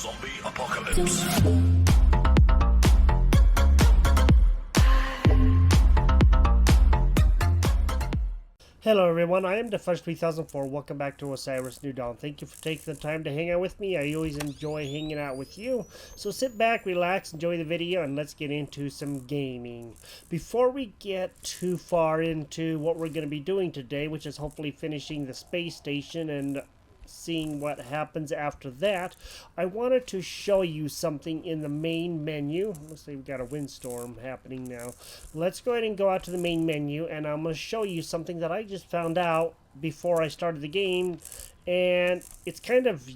Zombie apocalypse. Hello everyone, I am the S3-Ep27. Welcome back to OsirisNewDawn. Thank you for taking the time to hang out with me. I always enjoy hanging out with you. So sit back, relax, enjoy the video, and let's get into some gaming. Before we get too far into what we're going to be doing today, which is hopefully finishing the space station and seeing what happens after that, I wanted to show you something in the main menu. Let's say we've got a windstorm happening now. Let's go ahead and go out to the main menu, and I'm going to show you something that I just found out before I started the game, and it's kind of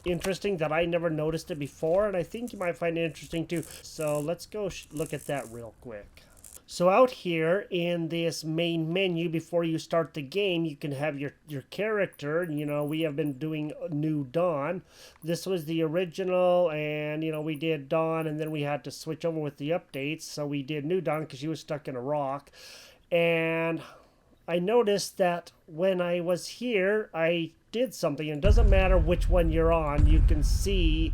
interesting that I never noticed it before, and I think you might find it interesting too. So let's go look at that real quick. So out here in this main menu, before you start the game, you can have your character. You know, we have been doing New Dawn. This was the original, and, you know, we did Dawn, and then we had to switch over with the updates. So we did New Dawn because she was stuck in a rock. And I noticed that when I was here, I did something. And it doesn't matter which one you're on. You can see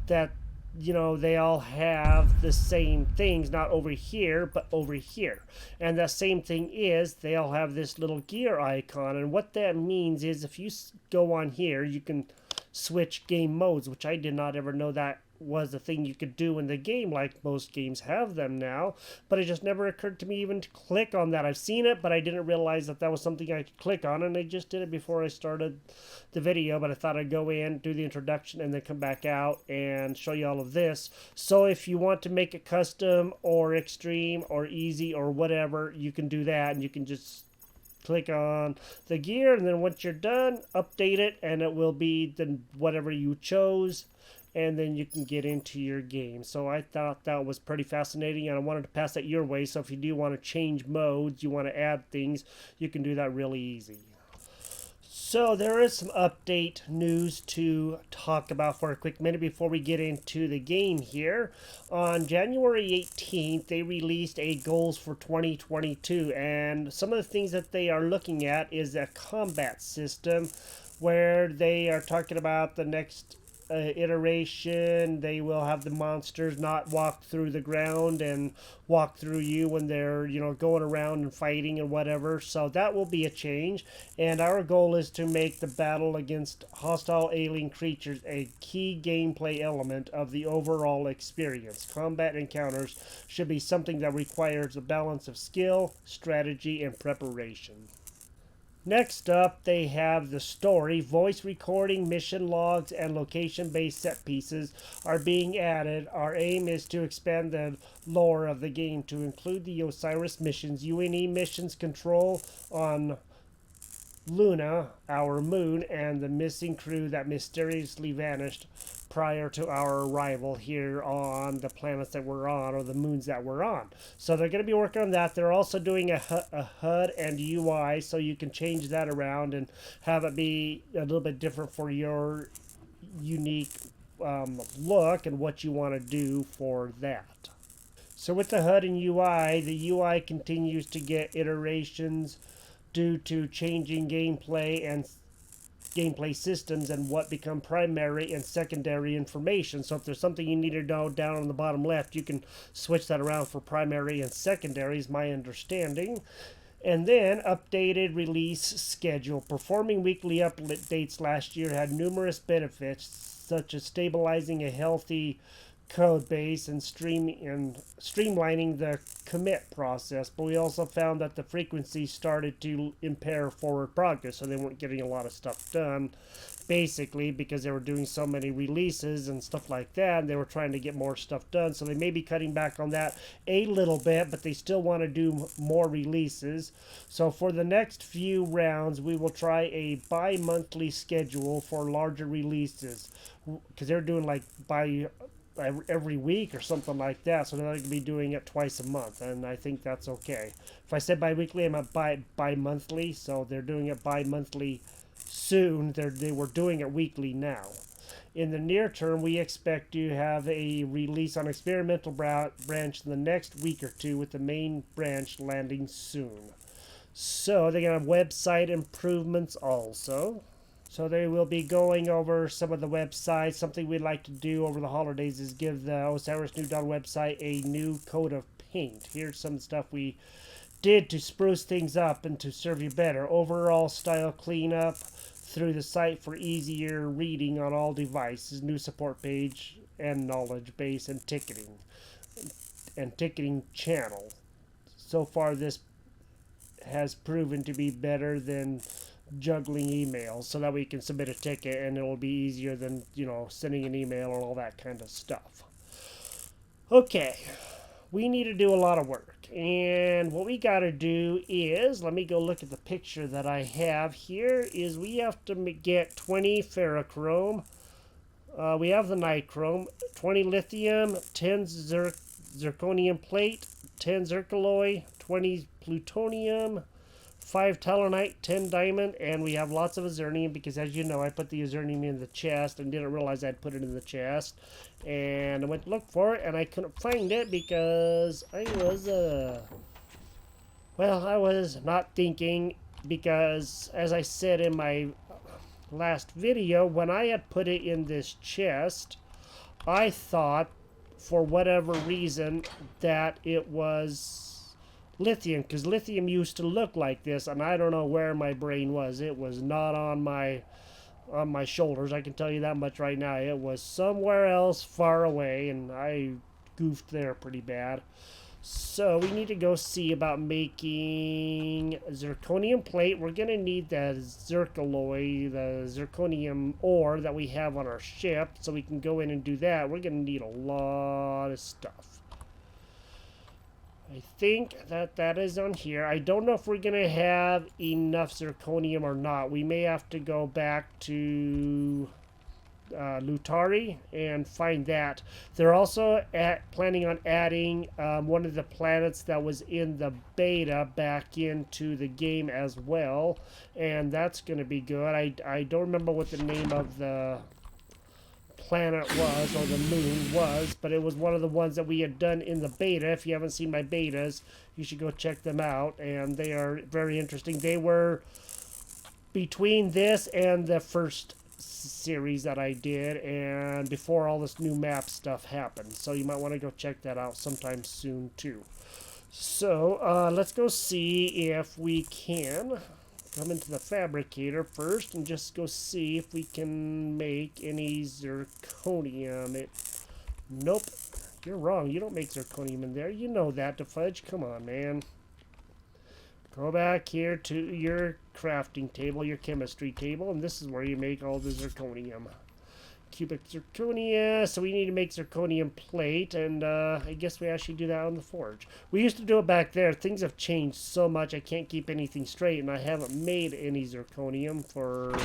that, you know, they all have the same things, not over here, but over here. And the same thing is, they all have this little gear icon. And what that means is if you go on here, you can switch game modes, which I did not ever know that was a thing you could do in the game, like most games have them now. But it just never occurred to me even to click on that. I've seen it, but I didn't realize that that was something I could click on, and I just did it before I started the video. But I thought I'd go in, do the introduction, and then come back out and show you all of this. So if you want to make it custom or extreme or easy or whatever, you can do that, and you can just click on the gear, and then once you're done, update it, and it will be the whatever you chose, and then you can get into your game. So I thought that was pretty fascinating, and I wanted to pass that your way. So if you do want to change modes, you want to add things, you can do that really easy. So there is some update news to talk about for a quick minute before we get into the game here. On January 18th, they released a goals for 2022, and some of the things that they are looking at is a combat system where they are talking about the next iteration. They will have the monsters not walk through the ground and walk through you when they're, you know, going around and fighting and whatever. So that will be a change, and our goal is to make the battle against hostile alien creatures a key gameplay element of the overall experience. Combat encounters should be something that requires a balance of skill, strategy, and preparation. Next up, they have the story. Voice recording, mission logs, and location-based set pieces are being added. Our aim is to expand the lore of the game to include the Osiris missions, UNE missions control on Luna, our moon, and the missing crew that mysteriously vanished prior to our arrival here on the planets that we're on, or the moons that we're on. So they're going to be working on that. They're also doing a HUD and UI, so you can change that around and have it be a little bit different for your unique look and what you want to do for that. So with the HUD and UI, the UI continues to get iterations due to changing gameplay and gameplay systems and what become primary and secondary information. So if there's something you need to know down on the bottom left, you can switch that around for primary and secondary, is my understanding. And then updated release schedule. Performing weekly updates last year had numerous benefits, such as stabilizing a healthy code base and streamlining the commit process, but we also found that the frequency started to impair forward progress, so they weren't getting a lot of stuff done, basically because they were doing so many releases and stuff like that, and they were trying to get more stuff done. So they may be cutting back on that a little bit, but they still want to do more releases. So for the next few rounds, we will try a bi-monthly schedule for larger releases, because they're doing like every week or something like that, so they're going to be doing it twice a month, and I think that's okay. If I said bi-weekly, I meant bi-monthly, so they're doing it bi-monthly soon. They were doing it weekly now. In the near term, we expect to have a release on experimental branch in the next week or two, with the main branch landing soon. So they're going to have website improvements also. So they will be going over some of the websites. Something we'd like to do over the holidays is give the OsirisNewDawn website a new coat of paint. Here's some stuff we did to spruce things up and to serve you better. Overall style cleanup through the site for easier reading on all devices. New support page and knowledge base and ticketing channel. So far this has proven to be better than juggling emails, so that we can submit a ticket and it will be easier than, you know, sending an email and all that kind of stuff. Okay, we need to do a lot of work, and what we got to do is, let me go look at the picture that I have here, is we have to get 20 ferrochrome, we have the nichrome, 20 lithium, 10 zirconium plate, 10 zircaloy, 20 plutonium, 5 talonite, 10 diamond, and we have lots of azurnium because, as you know, I put the azurnium in the chest and didn't realize I'd put it in the chest. And I went to look for it and I couldn't find it because I was not thinking, because, as I said in my last video, when I had put it in this chest, I thought, for whatever reason, that it was lithium, because lithium used to look like this, and I don't know where my brain was. It was not on my shoulders, I can tell you that much right now. It was somewhere else far away, and I goofed there pretty bad. So we need to go see about making zirconium plate. We're going to need the zircaloy, the zirconium ore that we have on our ship, so we can go in and do that. We're going to need a lot of stuff. I think that is on here. I don't know if we're going to have enough zirconium or not. We may have to go back to Lutari and find that. They're also planning on adding one of the planets that was in the beta back into the game as well, and that's going to be good. I don't remember what the name of the planet was, or the moon was, but it was one of the ones that we had done in the beta. If you haven't seen my betas, you should go check them out, and they are very interesting. They were between this and the first series that I did, and before all this new map stuff happened, so you might want to go check that out sometime soon too. So let's go see if we can come into the fabricator first and just go see if we can make any zirconium. Nope, you're wrong. You don't make zirconium in there. You know that, DeFudge. Come on, man. Go back here to your crafting table, your chemistry table, and this is where you make all the zirconium. Cubic zirconia, so we need to make zirconium plate, and I guess we actually do that on the forge. We used to do it back there. Things have changed so much I can't keep anything straight, and I haven't made any zirconium for,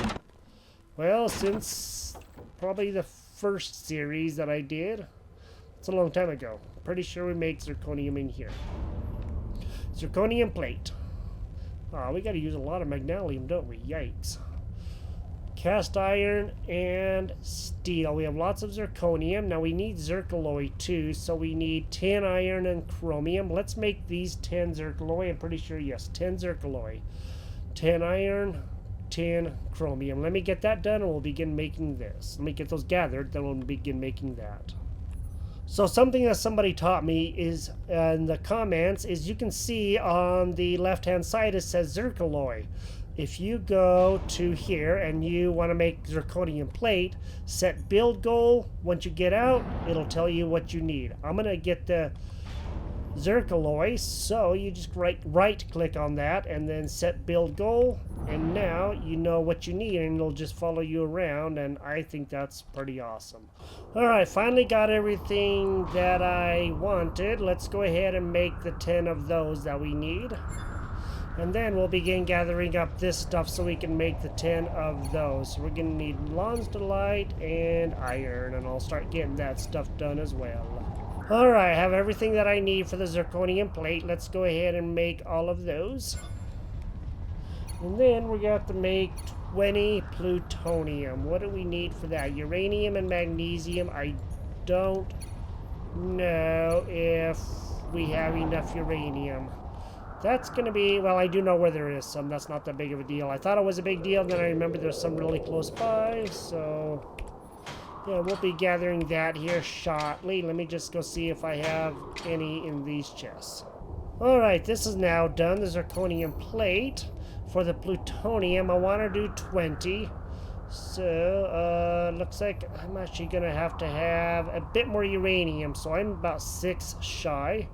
well, since probably the first series that I did. It's a long time ago. Pretty sure we make zirconium in here. Zirconium plate. Oh, we gotta use a lot of magnesium, don't we? Yikes. Cast iron and steel. We have lots of zirconium. Now we need zircaloy too, so we need 10 iron and chromium. Let's make these 10 zircaloy. I'm pretty sure, yes, 10 zircaloy. 10 iron, 10 chromium. Let me get that done and we'll begin making this. Let me get those gathered, then we'll begin making that. So something that somebody taught me is in the comments is you can see on the left hand side it says zircaloy. If you go to here and you want to make zirconium plate, set build goal. Once you get out, it'll tell you what you need. I'm going to get the zircaloy, so you just right click on that and then set build goal, and now you know what you need and it'll just follow you around, and I think that's pretty awesome. Alright, finally got everything that I wanted. Let's go ahead and make the 10 of those that we need. And then we'll begin gathering up this stuff so we can make the 10 of those. So we're going to need Lonsdaleite and iron, and I'll start getting that stuff done as well. Alright, I have everything that I need for the zirconium plate. Let's go ahead and make all of those. And then we're going to have to make 20 plutonium. What do we need for that? Uranium and magnesium. I don't know if we have enough uranium. That's going to be, well, I do know where there is some. That's not that big of a deal. I thought it was a big deal, and then I remember there's some really close by, so yeah, we'll be gathering that here shortly. Let me just go see if I have any in these chests. Alright, this is now done. The Zirconium Plate. For the plutonium, I want to do 20. So, looks like I'm actually going to have a bit more uranium, so I'm about 6 shy.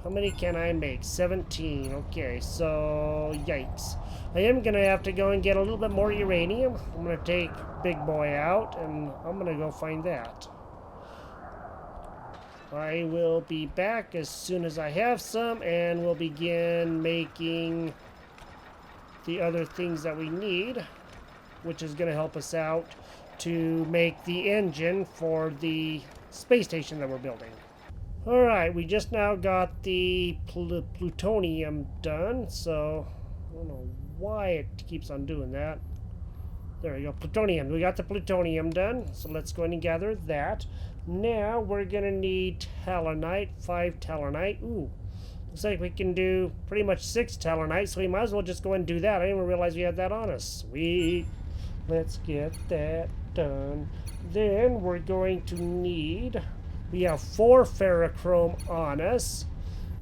How many can I make? 17. Okay, so yikes. I am going to have to go and get a little bit more uranium. I'm going to take Big Boy out, and I'm going to go find that. I will be back as soon as I have some, and we'll begin making the other things that we need, which is going to help us out to make the engine for the space station that we're building. Alright, we just now got the plutonium done, so I don't know why it keeps on doing that. There we go, plutonium. We got the plutonium done, so let's go ahead and gather that. Now we're going to need talonite, 5 talonite. Ooh, looks like we can do pretty much 6 talonite, so we might as well just go and do that. I didn't even realize we had that on us. Sweet. Let's get that done. Then we're going to need... We have 4 ferrochrome on us.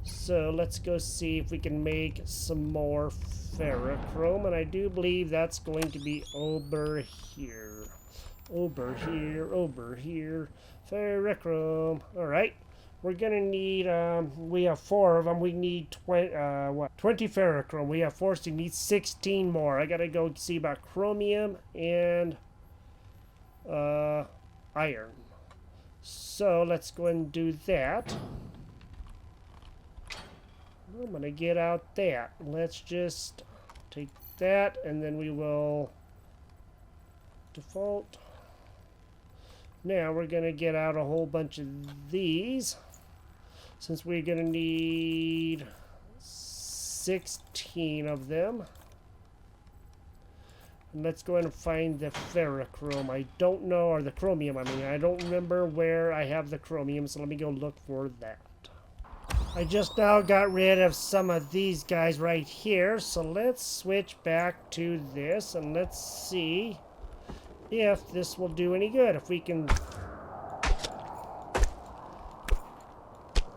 So let's go see if we can make some more ferrochrome. And I do believe that's going to be over here. Over here, over here. Ferrochrome. Alright. We're going to need, we have 4 of them. We need 20 ferrochrome. We have 4, so we need 16 more. I got to go see about chromium and iron. So let's go and do that. I'm going to get out that. Let's just take that, and then we will default. Now we're going to get out a whole bunch of these, since we're going to need 16 of them. And let's go ahead and find the ferrochrome. I don't know, or the chromium, I mean. I don't remember where I have the chromium, so let me go look for that. I just now got rid of some of these guys right here, so let's switch back to this, and let's see if this will do any good. If we can...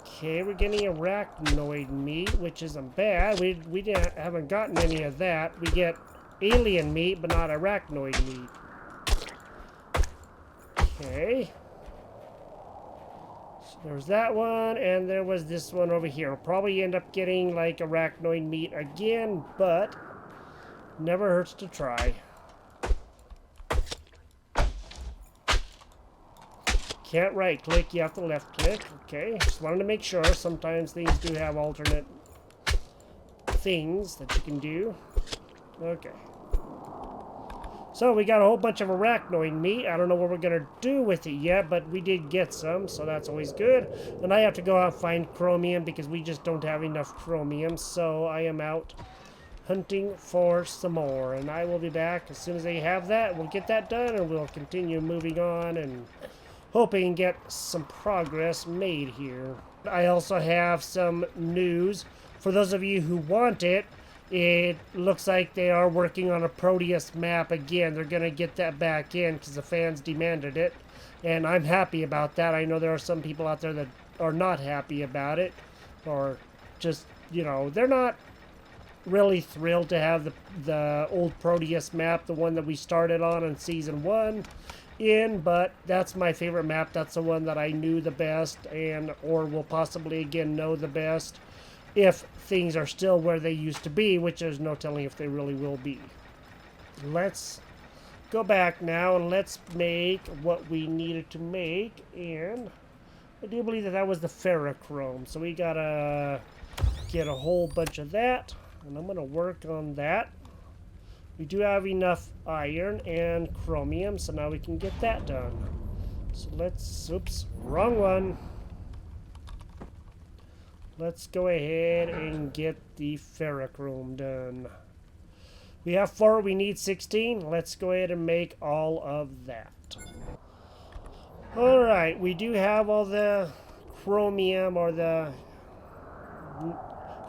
Okay, we're getting arachnoid meat, which isn't bad. We haven't gotten any of that. We get alien meat, but not arachnoid meat. Okay. So there's that one, and there was this one over here. We'll probably end up getting, like, arachnoid meat again, but never hurts to try. Can't right-click, you have to left-click. Okay, just wanted to make sure. Sometimes things do have alternate things that you can do. Okay. So we got a whole bunch of arachnoid meat. I don't know what we're going to do with it yet, but we did get some, so that's always good. And I have to go out and find chromium because we just don't have enough chromium. So I am out hunting for some more. And I will be back as soon as they have that. We'll get that done, and we'll continue moving on and hoping to get some progress made here. I also have some news. For those of you who want it, it looks like they are working on a Proteus map again. They're going to get that back in because the fans demanded it. And I'm happy about that. I know there are some people out there that are not happy about it. Or just, you know, they're not really thrilled to have the old Proteus map, the one that we started on in Season 1, in. But that's my favorite map. That's the one that I knew the best, and or will possibly again know the best, if things are still where they used to be, which there's no telling if they really will be. Let's go back now and let's make what we needed to make, and I do believe that was the ferrochrome, so we gotta get a whole bunch of that, and I'm gonna work on that. We do have enough iron and chromium, so now we can get that done. So let's, oops, wrong one. Let's go ahead and get the ferrochrome done. We have 4, we need 16. Let's go ahead and make all of that. Alright, we do have all the chromium or the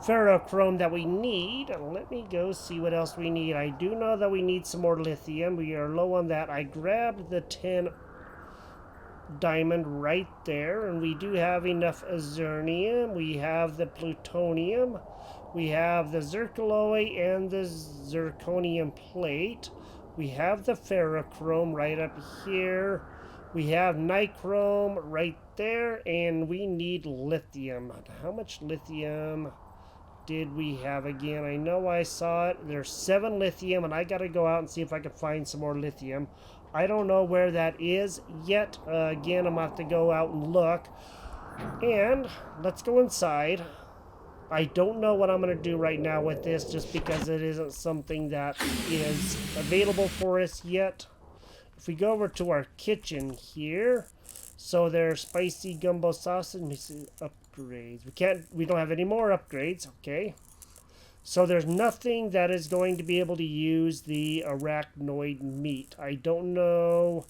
ferrochrome that we need. Let me go see what else we need. I do know that we need some more lithium. We are low on that. I grabbed the 10 diamond right there, and we do have enough zirconium. We have the plutonium. We have the zircaloy and the zirconium plate. We have the ferrochrome right up here. We have nichrome right there, and we need lithium. How much lithium did we have again? I know I saw it. There's 7 lithium, and I got to go out and see if I can find some more lithium. I don't know where that is yet. Again, I'm going to have to go out and look. And let's go inside. I don't know what I'm going to do right now with this, just because it isn't something that is available for us yet. If we go over to our kitchen here, so there's spicy gumbo sausage. Let me see, upgrades. We don't have any more upgrades. Okay. So there's nothing that is going to be able to use the arachnoid meat. I don't know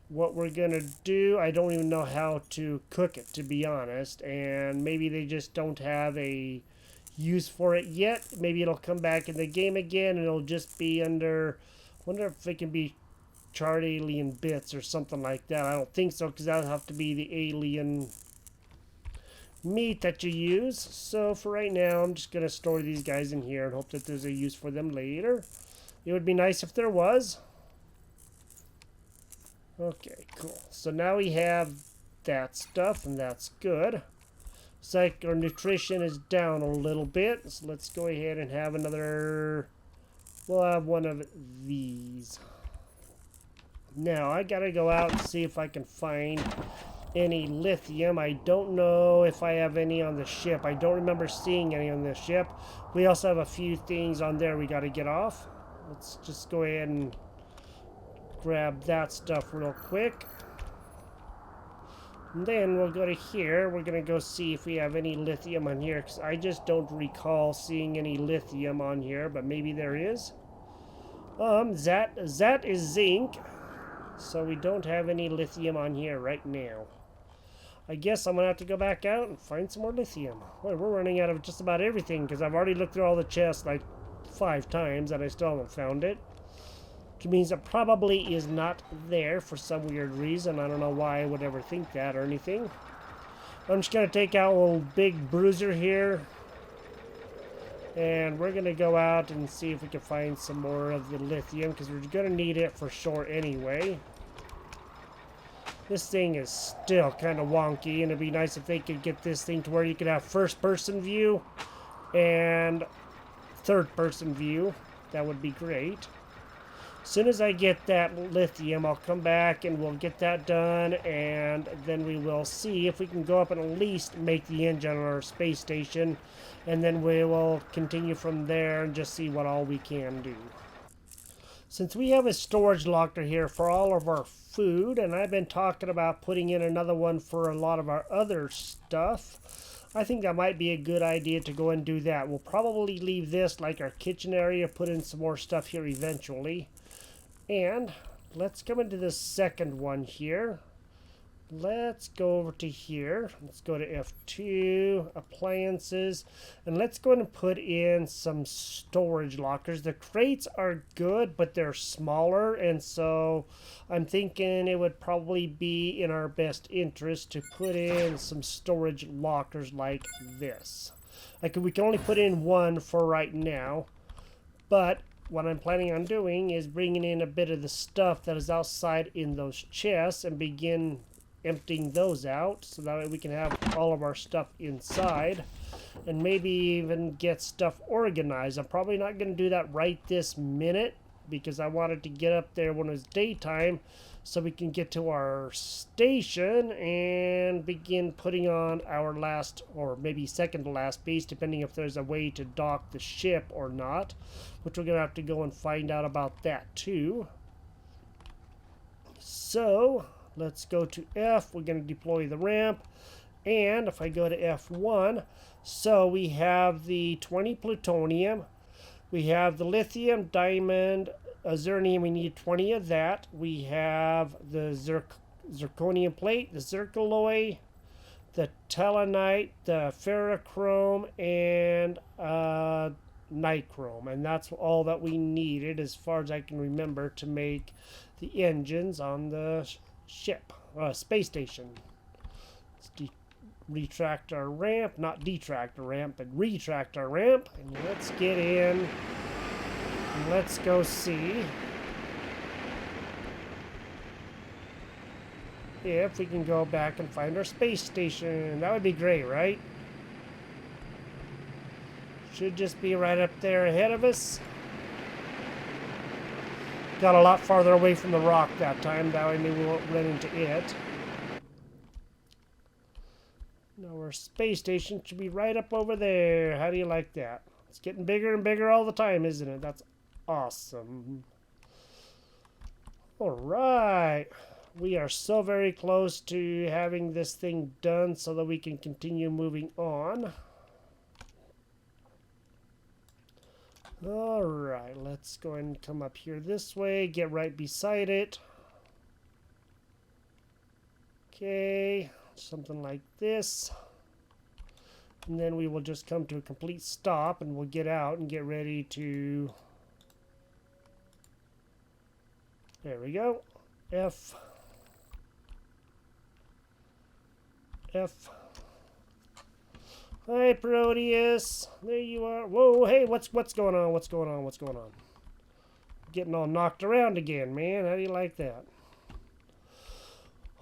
what we're going to do. I don't even know how to cook it, to be honest. And maybe they just don't have a use for it yet. Maybe it'll come back in the game again and it'll just be under... I wonder if it can be charred alien bits or something like that. I don't think so, because that'll have to be the alien meat that you use. So for right now, I'm just going to store these guys in here and hope that there's a use for them later. It would be nice if there was. Okay, cool. So now we have that stuff, and that's good. Looks like our nutrition is down a little bit, so let's go ahead and have another... We'll have one of these. Now, I gotta go out and see if I can find any lithium. I don't know if I have any on the ship. I don't remember seeing any on the ship. We also have a few things on there we gotta get off. Let's just go ahead and grab that stuff real quick. And then we'll go to here. We're gonna go see if we have any lithium on here, because I just don't recall seeing any lithium on here, but maybe there is. That is zinc. So we don't have any lithium on here right now. I guess I'm going to have to go back out and find some more lithium. Boy, we're running out of just about everything, because I've already looked through all the chests like 5 times and I still haven't found it. Which means it probably is not there for some weird reason. I don't know why I would ever think that or anything. I'm just going to take out a little big bruiser here. And we're going to go out and see if we can find some more of the lithium, because we're going to need it for sure anyway. This thing is still kind of wonky, and it'd be nice if they could get this thing to where you could have first-person view and third-person view. That would be great. As soon as I get that lithium, I'll come back and we'll get that done, and then we will see if we can go up and at least make the engine on our space station, and then we will continue from there and just see what all we can do. Since we have a storage locker here for all of our food, and I've been talking about putting in another one for a lot of our other stuff, I think that might be a good idea to go and do that. We'll probably leave this like our kitchen area, put in some more stuff here eventually. And let's come into the second one here. Let's go over to here. Let's go to F2, appliances, and let's go ahead and put in some storage lockers. The crates are good, but they're smaller, and so I'm thinking it would probably be in our best interest to put in some storage lockers like this. We can only put in one for right now, but what I'm planning on doing is bringing in a bit of the stuff that is outside in those chests and begin emptying those out, so that way we can have all of our stuff inside and maybe even get stuff organized. I'm probably not going to do that right this minute, because I wanted to get up there when it was daytime so we can get to our station and begin putting on our last, or maybe second to last piece, depending if there's a way to dock the ship or not, which we're going to have to go and find out about that too. So let's go to F. We're going to deploy the ramp. And if I go to F1, so we have the 20 plutonium. We have the lithium, diamond, zirconium. We need 20 of that. We have the zirconium plate, the zircaloy, the telenite, the ferrochrome, and nichrome. And that's all that we needed, as far as I can remember, to make the engines on the ship, space station. Let's retract our ramp, not detract our ramp, but retract our ramp. And let's get in. And let's go see if we can go back and find our space station. That would be great, right? Should just be right up there ahead of us. Got a lot farther away from the rock that time. That way maybe we won't run into it. Now our space station should be right up over there. How do you like that? It's getting bigger and bigger all the time, isn't it? That's awesome. Alright. We are so very close to having this thing done so that we can continue moving on. Alright, let's go and come up here this way, get right beside it. Okay, something like this. And then we will just come to a complete stop and we'll get out and get ready to... There we go. F. Hi, Proteus. There you are. Whoa, hey, what's going on? What's going on? Getting all knocked around again, man. How do you like that?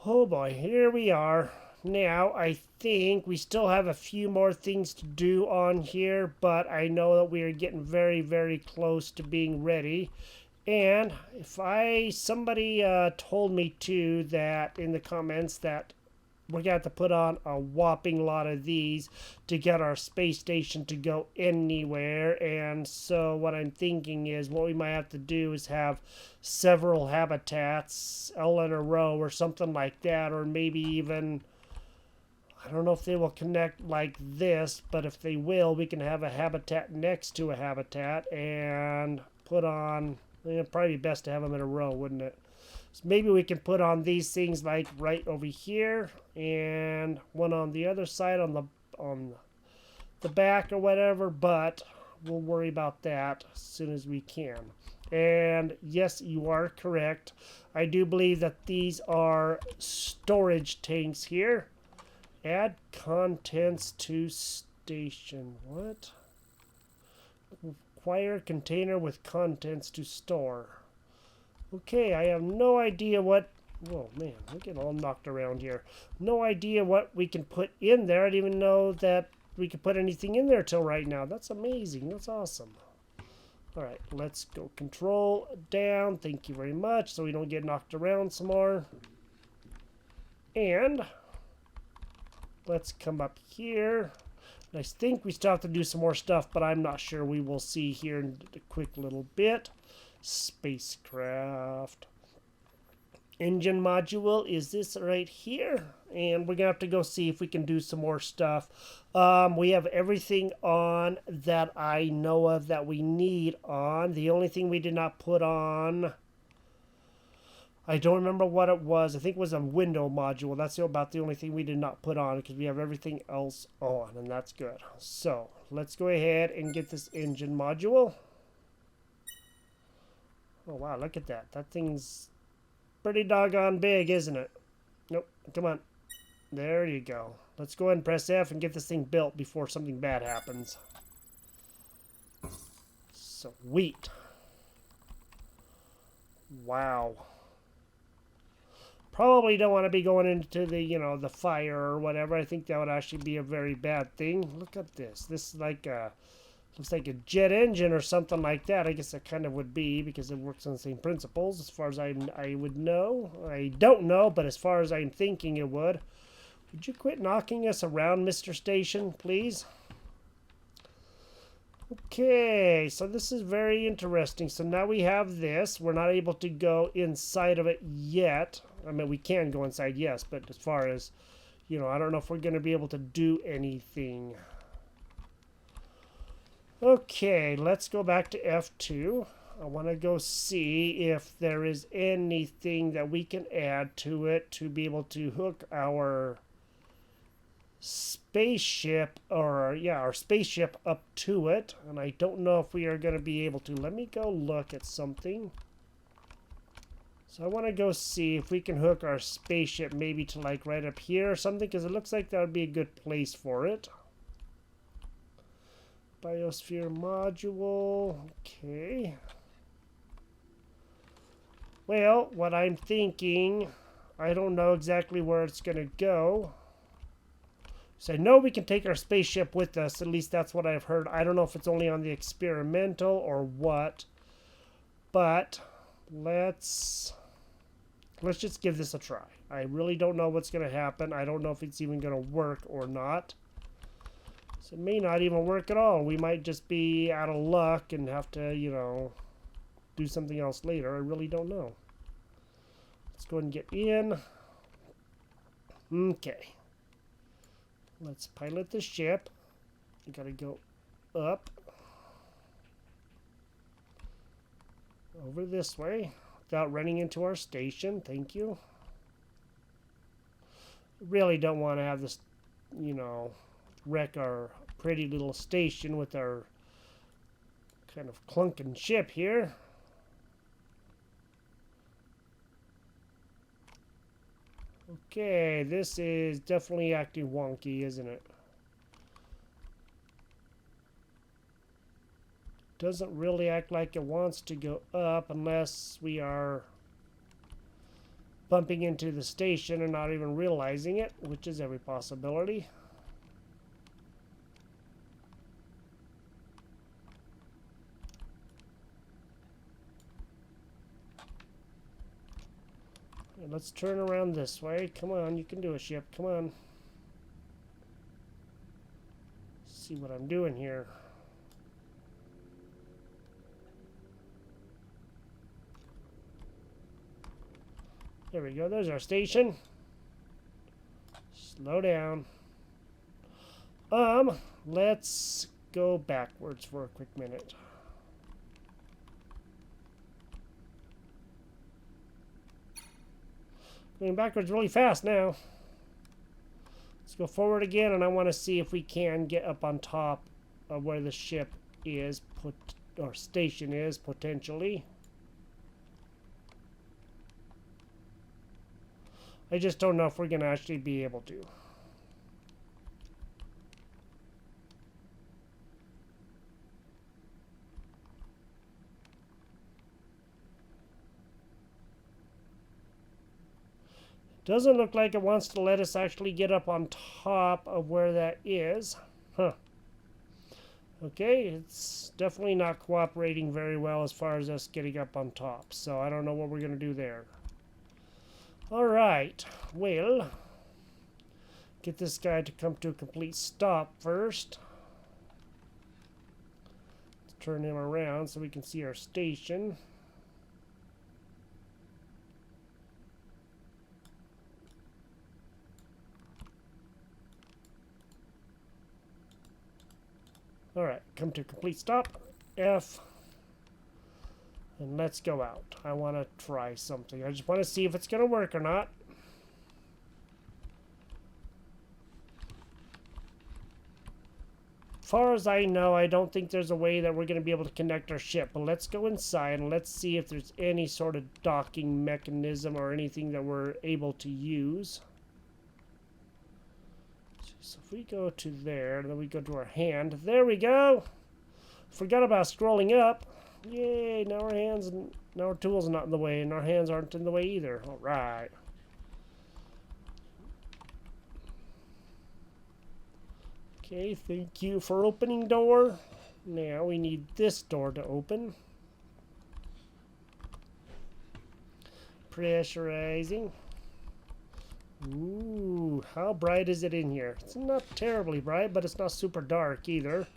Oh boy, here we are. Now, I think we still have a few more things to do on here, but I know that we are getting very, very close to being ready. And if somebody told me too that in the comments that we're going to have to put on a whopping lot of these to get our space station to go anywhere. And so what I'm thinking is what we might have to do is have several habitats all in a row or something like that. Or maybe even, I don't know if they will connect like this, but if they will, we can have a habitat next to a habitat and put on, it'd probably be best to have them in a row, wouldn't it? So maybe we can put on these things like right over here and one on the other side on the back or whatever, but we'll worry about that as soon as we can. And yes, you are correct. I do believe that these are storage tanks here. Add contents to station. What? Acquire container with contents to store. Okay, I have no idea what... Whoa, man, we're getting all knocked around here. No idea what we can put in there. I didn't even know that we could put anything in there till right now. That's amazing. That's awesome. All right, let's go control down. Thank you very much, so we don't get knocked around some more. And let's come up here. I think we still have to do some more stuff, but I'm not sure. We will see here in a quick little bit. Spacecraft. Engine module is this right here. And we're going to have to go see if we can do some more stuff. We have everything on that I know of that we need on. The only thing we did not put on, I don't remember what it was. I think it was a window module. That's about the only thing we did not put on because we have everything else on, and that's good. So let's go ahead and get this engine module. Oh, wow, look at that. That thing's pretty doggone big, isn't it? Nope, come on. There you go. Let's go ahead and press F and get this thing built before something bad happens. Sweet. Wow. Probably don't want to be going into the, the fire or whatever. I think that would actually be a very bad thing. Look at this. This is like a... Looks like a jet engine or something like that. I guess it kind of would be because it works on the same principles as far as I would know. I don't know, but as far as I'm thinking it would. Would you quit knocking us around, Mr. Station, please? Okay, so this is very interesting. So now we have this. We're not able to go inside of it yet. I mean, we can go inside, yes, but as far as, I don't know if we're going to be able to do anything. Okay, let's go back to F2. I want to go see if there is anything that we can add to it to be able to hook our spaceship, or yeah, our spaceship up to it, and I don't know if we are going to be able to. Let me go look at something. So I want to go see if we can hook our spaceship maybe to like right up here or something, because it looks like that would be a good place for it. Biosphere module, okay. Well, what I'm thinking, I don't know exactly where it's going to go. So I know we can take our spaceship with us, at least that's what I've heard. I don't know if it's only on the experimental or what, but let's just give this a try. I really don't know what's going to happen. I don't know if it's even going to work or not. So it may not even work at all. We might just be out of luck and have to, you know, do something else later. I really don't know. Let's go ahead and get in. Okay. Let's pilot the ship. We gotta go up. Over this way. Without running into our station. Thank you. Really don't want to have this, you know, wreck our pretty little station with our kind of clunking ship here. Okay, this is definitely acting wonky, isn't it? Doesn't really act like it wants to go up unless we are bumping into the station and not even realizing it, which is every possibility. And let's turn around this way. Come on, you can do a ship. Come on. See what I'm doing here. There we go. There's our station. Slow down. Let's go backwards for a quick minute. Going backwards really fast now. Let's go forward again, and I want to see if we can get up on top of where the ship is, or station is, potentially. I just don't know if we're going to actually be able to. Doesn't look like it wants to let us actually get up on top of where that is. Huh. Okay, it's definitely not cooperating very well as far as us getting up on top. So I don't know what we're going to do there. Alright, well, get this guy to come to a complete stop first. Let's turn him around so we can see our station. Alright, come to a complete stop. F. And let's go out. I want to try something. I just want to see if it's going to work or not. As far as I know, I don't think there's a way that we're going to be able to connect our ship. But let's go inside and let's see if there's any sort of docking mechanism or anything that we're able to use. So if we go to there, then we go to our hand. There we go! Forgot about scrolling up. Yay, now our tools are not in the way, and our hands aren't in the way either. Alright. Okay, thank you for opening door. Now we need this door to open. Pressurizing. Ooh, how bright is it in here? It's not terribly bright, but it's not super dark either.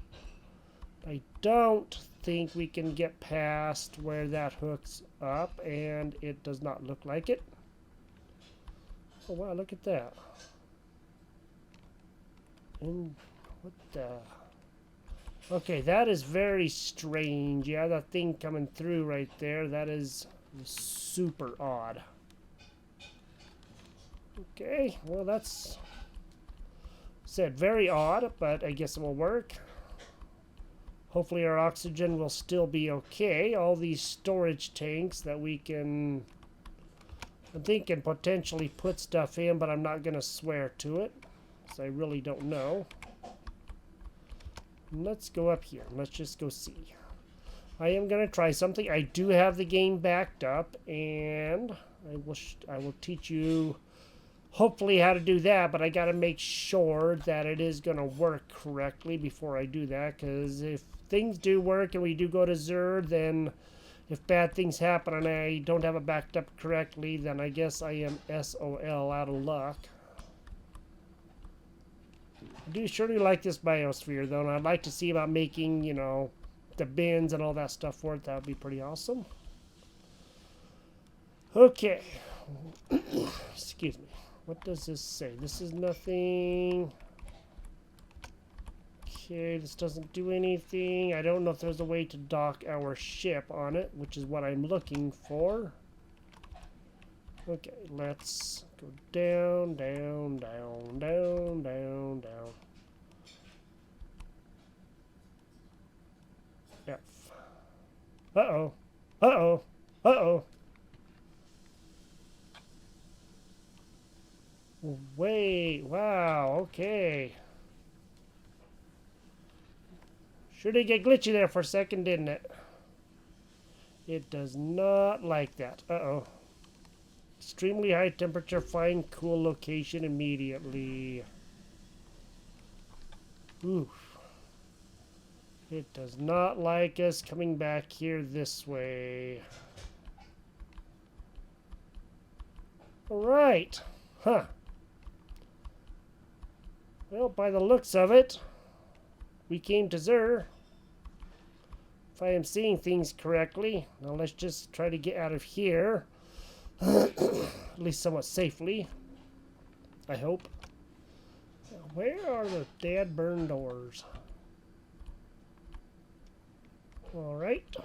I don't think we can get past where that hooks up, and it does not look like it. Oh wow, look at that. And what the... Okay, that is very strange. Yeah, that thing coming through right there, that is super odd. Said very odd, but I guess it will work. Hopefully our oxygen will still be okay. All these storage tanks that we can, I'm thinking, potentially put stuff in, but I'm not going to swear to it, because I really don't know. Let's go up here. Let's just go see. I am going to try something. I do have the game backed up, and I will teach you hopefully how to do that, but I got to make sure that it is going to work correctly before I do that, because if things do work and we do go to Zur, then if bad things happen and I don't have it backed up correctly, then I guess I am SOL, out of luck. I do surely like this biosphere, though, and I'd like to see about making, you know, the bins and all that stuff for it. That would be pretty awesome. Okay. Excuse me. What does this say? This is nothing. Okay, this doesn't do anything. I don't know if there's a way to dock our ship on it, which is what I'm looking for. Okay, let's go down, down, down, down, down, down. F. Uh-oh. Uh-oh. Uh-oh. Wait, wow, okay. Sure did get glitchy there for a second, didn't it? It does not like that. Uh-oh. Extremely high temperature, find cool location immediately. Oof. It does not like us coming back here this way. Alright. Huh. Well, by the looks of it, we came to Zur. If I am seeing things correctly. Now let's just try to get out of here. At least somewhat safely. I hope. Where are the dead burn doors? Alright.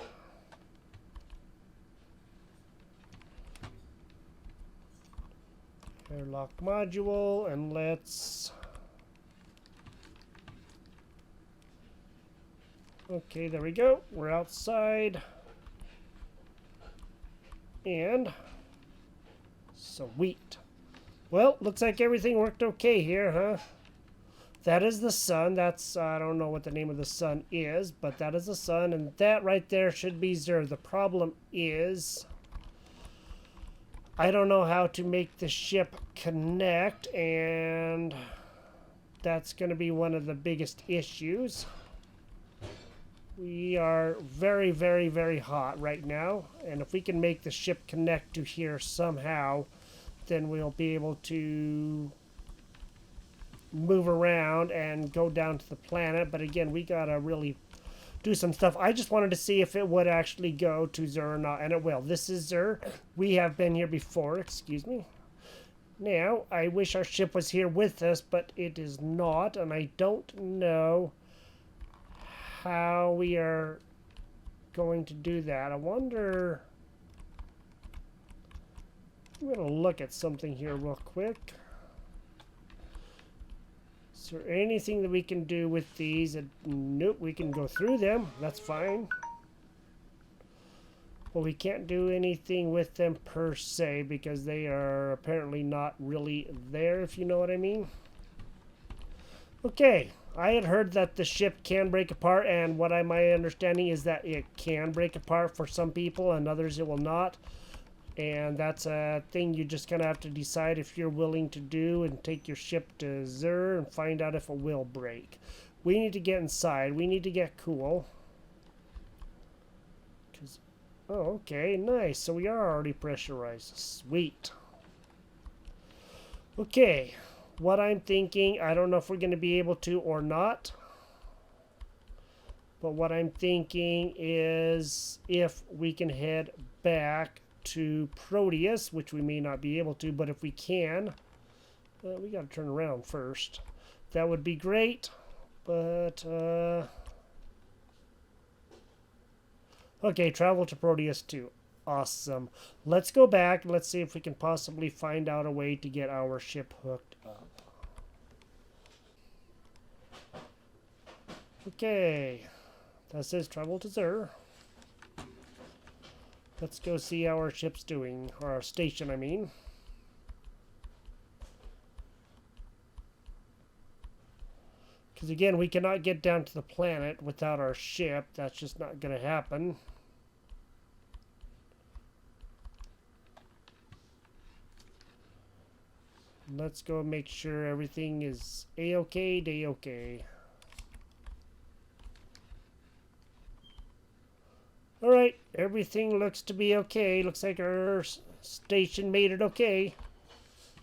Airlock module, and let's... Okay, there we go. We're outside. And... Sweet. Well, looks like everything worked okay here, huh? That is the sun. That's, I don't know what the name of the sun is, but that is the sun, and that right there should be Zur. The problem is... I don't know how to make the ship connect, and that's going to be one of the biggest issues. We are very, very, very hot right now, and if we can make the ship connect to here somehow, then we'll be able to move around and go down to the planet. But again, we gotta really do some stuff. I just wanted to see if it would actually go to Zur or not, and it will. This is Zur. We have been here before, excuse me. Now, I wish our ship was here with us, but it is not, and I don't know how we are going to do that. I wonder... I'm going to look at something here real quick. Is there anything that we can do with these? Nope, we can go through them. That's fine. Well, we can't do anything with them per se because they are apparently not really there, if you know what I mean. Okay, I had heard that the ship can break apart, and what my understanding is that it can break apart for some people and others it will not. And that's a thing you just kind of have to decide if you're willing to do and take your ship to Zur and find out if it will break. We need to get inside. We need to get cool. Oh, okay, nice. So we are already pressurized. Sweet. Okay, what I'm thinking, I don't know if we're going to be able to or not. But what I'm thinking is if we can head back to Proteus, which we may not be able to, but if we can, we got to turn around first. That would be great, but okay, travel to Proteus too. Awesome. Let's go back. Let's see if we can possibly find out a way to get our ship hooked up. Okay. That says travel to Zur. Let's go see how our ship's doing. Or our station, I mean. Because again, we cannot get down to the planet without our ship. That's just not going to happen. Let's go make sure everything is A-okay, day-okay. Alright, everything looks to be okay. Looks like our station made it okay.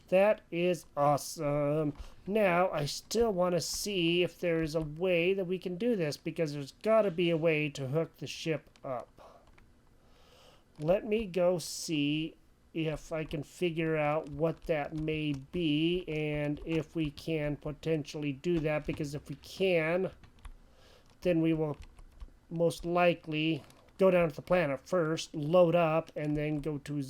That is awesome. Now, I still want to see if there's a way that we can do this, because there's got to be a way to hook the ship up. Let me go see if I can figure out what that may be, and if we can potentially do that, because if we can, then we will most likely go down to the planet first, load up, and then go to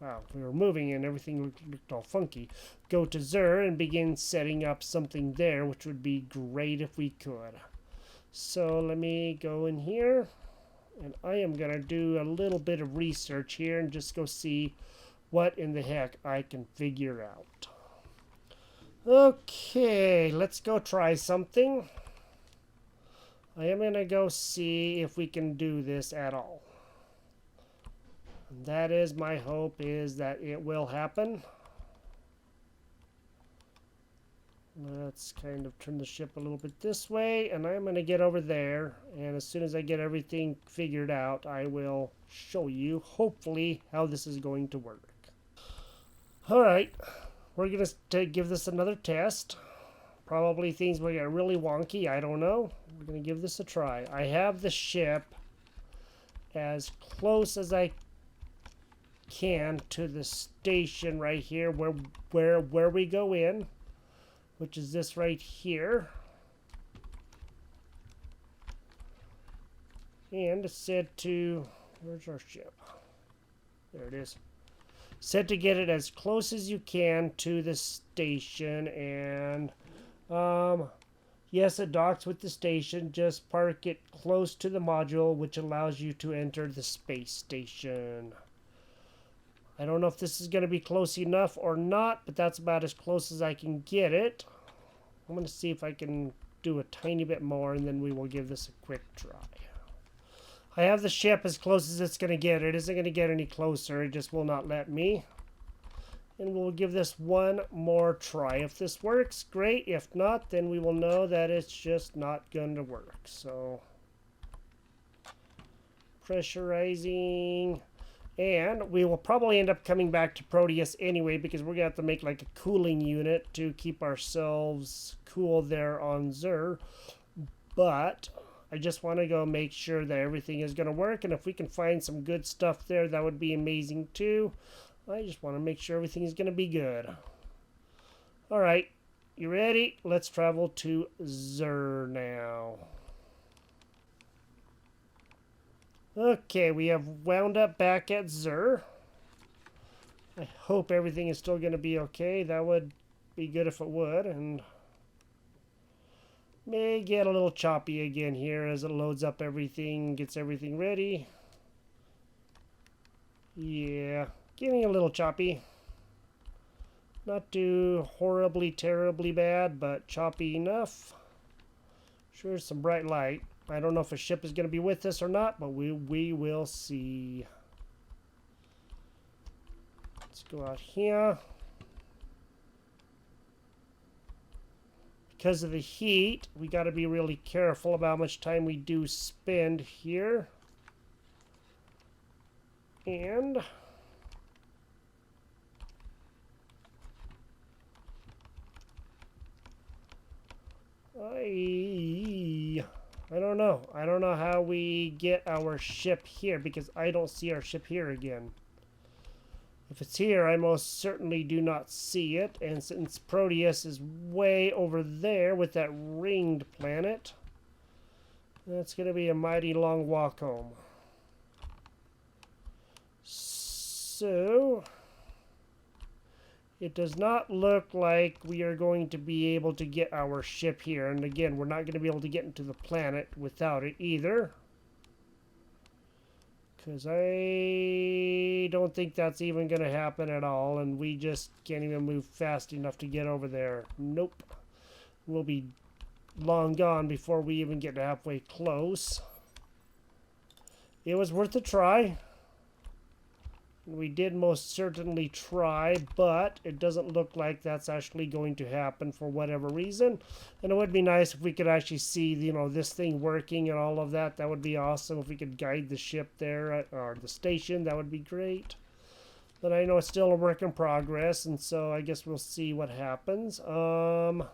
wow, we were moving and everything looked all funky. Go to Zur and begin setting up something there, which would be great if we could. So let me go in here, and I am going to do a little bit of research here and just go see what in the heck I can figure out. Okay, let's go try something. I am going to go see if we can do this at all. And that is my hope, is that it will happen. Let's kind of turn the ship a little bit this way, and I'm going to get over there, and as soon as I get everything figured out, I will show you, hopefully, how this is going to work. Alright, we're going to give this another test. Probably things will get really wonky, I don't know. We're going to give this a try. I have the ship as close as I can to the station right here where we go in, which is this right here. And it's set to, where's our ship? There it is. Set to get it as close as you can to the station, and yes, it docks with the station. Just park it close to the module, which allows you to enter the space station. I don't know if this is going to be close enough or not, but that's about as close as I can get it. I'm going to see if I can do a tiny bit more, and then we will give this a quick try. I have the ship as close as it's going to get. It isn't going to get any closer. It just will not let me. And we'll give this one more try. If this works, great. If not, then we will know that it's just not going to work. So, pressurizing. And we will probably end up coming back to Proteus anyway, because we're going to have to make like a cooling unit to keep ourselves cool there on Zur. But I just want to go make sure that everything is going to work. And if we can find some good stuff there, that would be amazing too. I just want to make sure everything is going to be good. Alright, you ready? Let's travel to Zur now. Okay, we have wound up back at Zur. I hope everything is still going to be okay. That would be good if it would. And may get a little choppy again here as it loads up everything, gets everything ready. Yeah, getting a little choppy. Not too horribly, terribly bad, but choppy enough. Sure, some bright light. I don't know if a ship is going to be with us or not, but we will see. Let's go out here. Because of the heat, we got to be really careful about how much time we do spend here. And I don't know. I don't know how we get our ship here, because I don't see our ship here again. If it's here, I most certainly do not see it. And since Proteus is way over there with that ringed planet, that's going to be a mighty long walk home. So, It does not look like we are going to be able to get our ship here. And again, we're not going to be able to get into the planet without it either. Because I don't think that's even going to happen at all. And we just can't even move fast enough to get over there. Nope. We'll be long gone before we even get halfway close. It was worth a try. We did most certainly try, but it doesn't look like that's actually going to happen for whatever reason. And it would be nice if we could actually see, you know, this thing working and all of that. That would be awesome if we could guide the ship there, or the station. That would be great. But I know it's still a work in progress, and so I guess we'll see what happens. I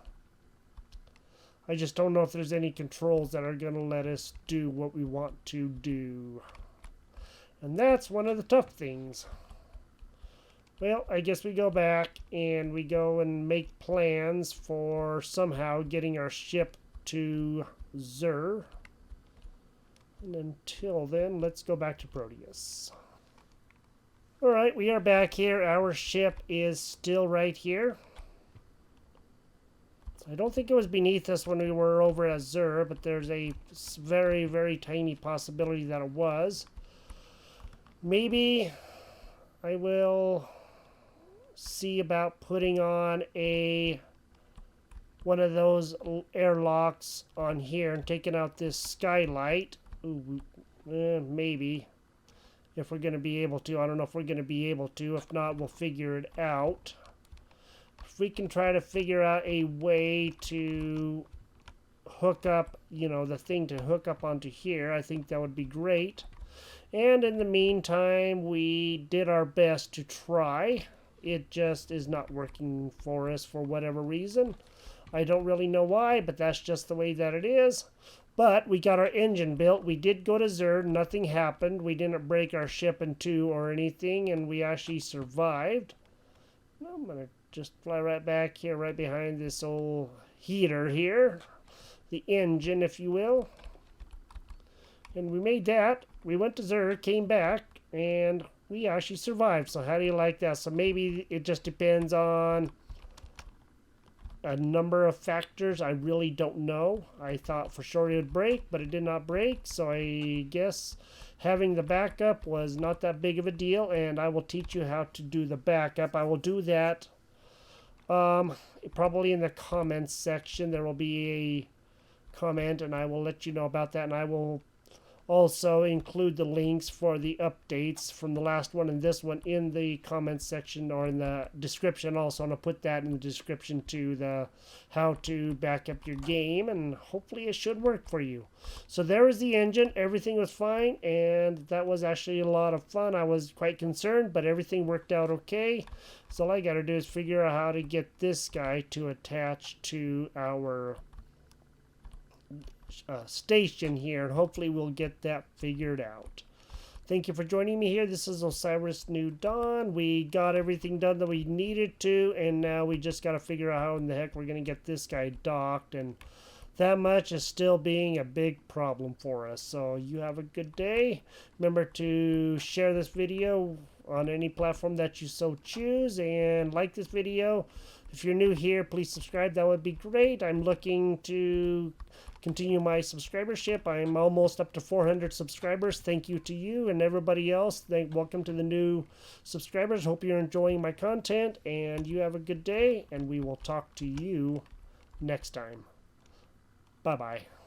just don't know if there's any controls that are going to let us do what we want to do. And that's one of the tough things. Well, I guess we go back and we go and make plans for somehow getting our ship to Zur. And until then, let's go back to Proteus. Alright, we are back here. Our ship is still right here. I don't think it was beneath us when we were over at Zur, but there's a very, very tiny possibility that it was. Maybe I will see about putting on one of those airlocks on here and taking out this skylight. Ooh, maybe. If we're going to be able to. I don't know if we're going to be able to. If not, we'll figure it out. If we can try to figure out a way to hook up, you know, the thing to hook up onto here, I think that would be great. And in the meantime, we did our best to try. It just is not working for us for whatever reason. I don't really know why, but that's just the way that it is. But we got our engine built. We did go to Zur. Nothing happened. We didn't break our ship in two or anything, and we actually survived. I'm going to just fly right back here, right behind this old heater here. The engine, if you will. And we made that. We went to Zur, came back, and we actually survived. So how do you like that? So maybe it just depends on a number of factors. I really don't know. I thought for sure it would break, but it did not break. So I guess having the backup was not that big of a deal, and I will teach you how to do the backup. I will do that probably in the comments section. There will be a comment, and I will let you know about that, and I will also include the links for the updates from the last one and this one in the comments section or in the description also. And I'll put that in the description to the how to back up your game, and hopefully it should work for you. So there is the engine. Everything was fine, and that was actually a lot of fun. I was quite concerned, but everything worked out okay. So all I got to do is figure out how to get this guy to attach to our station here, and hopefully we'll get that figured out. Thank you for joining me here. This is OsirisNewDawn. We got everything done that we needed to, and now we just got to figure out how in the heck we're going to get this guy docked, and that much is still being a big problem for us. So you have a good day. Remember to share this video on any platform that you so choose, and like this video. If you're new here, please subscribe. That would be great. I'm looking to continue my subscribership. I'm almost up to 400 subscribers. Thank you to you and everybody else. Welcome to the new subscribers. Hope you're enjoying my content, and you have a good day, and we will talk to you next time. Bye-bye.